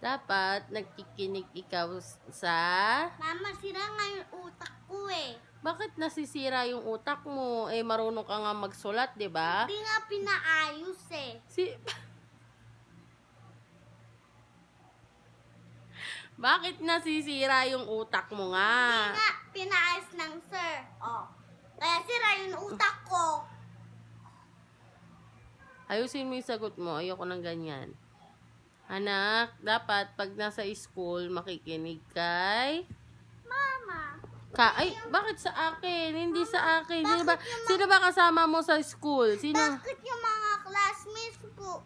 Dapat nagkikinig ikaw sa... Mama, sira nga yung utak ko eh. Bakit nasisira yung utak mo? Eh, marunong ka nga magsulat, di ba? Hindi nga pinaayos eh. Bakit nasisira yung utak mo nga? Hindi nga pinaayos ng sir. Oh. Kaya sira yung utak ko. Ayusin mo yung sagot mo. Ayoko ng ganyan. Anak, dapat pag nasa school, makikinig kay... Mama. Ay, bakit sa akin? Hindi sa akin. Sino ba kasama mo sa school? Sino? Bakit yung mga classmates ko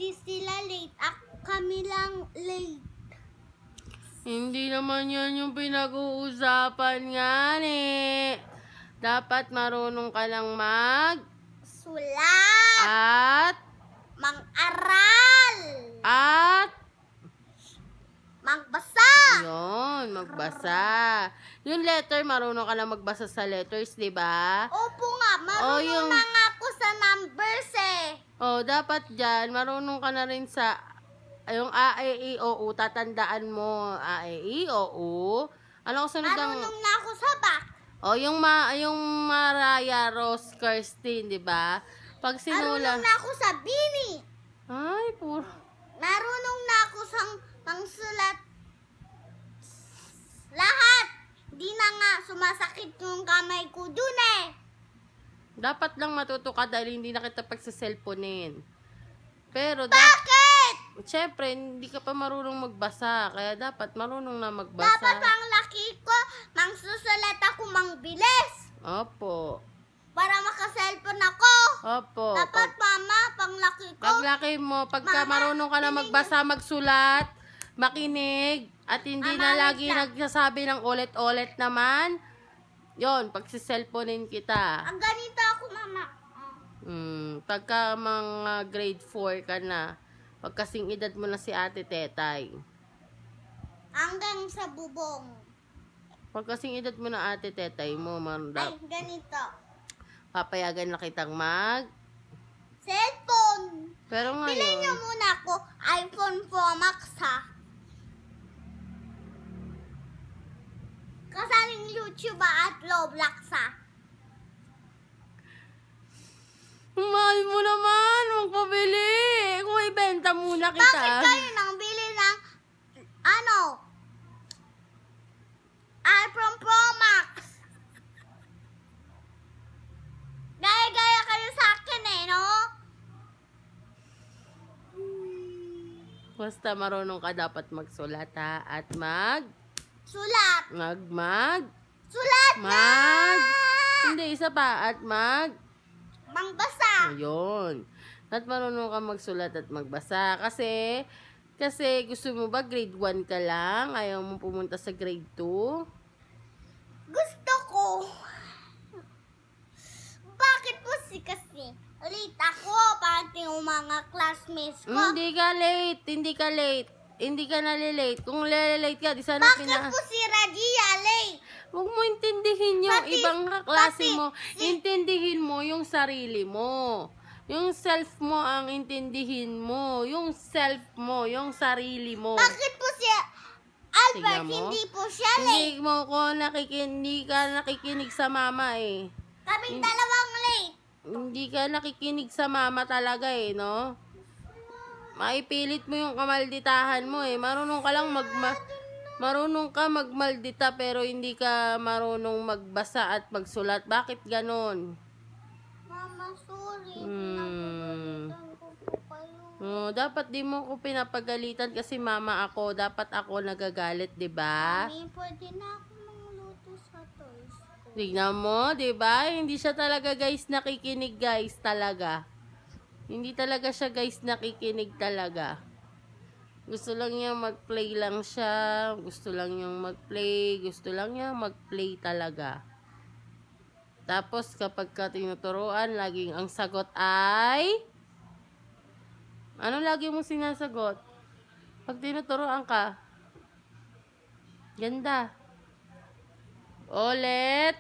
hindi sila late? Kami lang late. Hindi naman yan yung pinag-uusapan nga eh. Dapat marunong ka lang Sulat. at Mang-aral. Magbasa. Yun, magbasa. Yung letter, marunong ka lang magbasa sa letters, di ba? Opo nga, marunong na nga ako sa numbers eh. Dapat dyan, marunong ka na rin sa yung A, E, I, O, U. Tatandaan mo, A, E, I, O, U. Ano sunod ang... Marunong na ako sa back. yung Mariah Rose Kirsten, di ba? Pag sinula... Marunong na ako sa bini. Ay, puro... Marunong na ako sa pangsulat. Lahat. Di na nga sumasakit yung kamay ko dun eh. Dapat lang matuto ka dahil hindi na kita pagsa-cellphonein. Pero Bakit? Siyempre, hindi ka pa marunong magbasa. Kaya dapat marunong na magbasa. Dapat ang laki ko, mangsusulat ako mangbilis. Opo. Para makaselfon ako. Opo. Dapat mama, pang laki ko. Paglaki mo, pagka Mama, marunong ka na magbasa, magsulat, makinig, at hindi na Mama, lagi wait lang. nagsasabi ng ulit-ulit naman, yon pagsiselfonin kita. Ang ganito ako mama. Pagka mga grade 4 ka na, pagkasing edad mo na si Ate Tetay. Hanggang sa bubong. Pagkasing edad mo na Ate Tetay mo, Ay, ganito. papayagan na kitang Cellphone. Pero Bilhin ngayon, niyo muna ako iPhone Pro Max ha. Kasaling YouTube at Roblox ha. mahal mo naman, magpabili. Kung ibenta muna kita. Bakit kayo nang bili ng iPhone Pro Max? Gaya-gaya kayo sa akin eh, no? Basta marunong ka dapat magsulat ha. At Sulat. Sulat na! Hindi, isa pa. At Mangbasa. ayun. At marunong ka magsulat at magbasa. Kasi gusto mo ba grade 1 ka lang? Ayaw mo pumunta sa grade 2? Gusto ko. Bakit po kasi? Late ako, pati yung mga classmates ko. Hindi ka late. Hindi ka nalilate. Kung late ka, di sana Bakit po si Radia late? Huwag mo intindihin yung Pati- ibang kaklase pati- mo. Intindihin mo yung sarili mo. Yung self mo ang intindihin mo. Yung self mo, yung sarili mo. Bakit po si Albert, Tingnan mo. hindi po siya late? Hindi ka nakikinig sa mama eh. Kaming dalawang late. Hindi ka nakikinig sa mama talaga eh, no? Maipilit mo yung kamalditahan mo eh. Marunong ka magmaldita pero hindi ka marunong magbasa at magsulat. Bakit ganon? Mama, sorry. Hmm. Pinapagalitan ko po kayo. Dapat di mo ko pinapagalitan kasi mama ako. Dapat ako nagagalit, di ba? Mami, pwede na ako mangluto sa toys ko. Tignan mo, di ba? Hindi siya talaga guys nakikinig guys talaga. Hindi talaga siya guys nakikinig talaga. Gusto lang niya mag-play lang siya. Gusto lang niyang mag-play. Gusto lang niya mag-play talaga. Tapos kapag ka tinuturuan, laging ang sagot ay... Ano lagi mong sinasagot? Pag tinuturuan ka? Ganda. Ulit.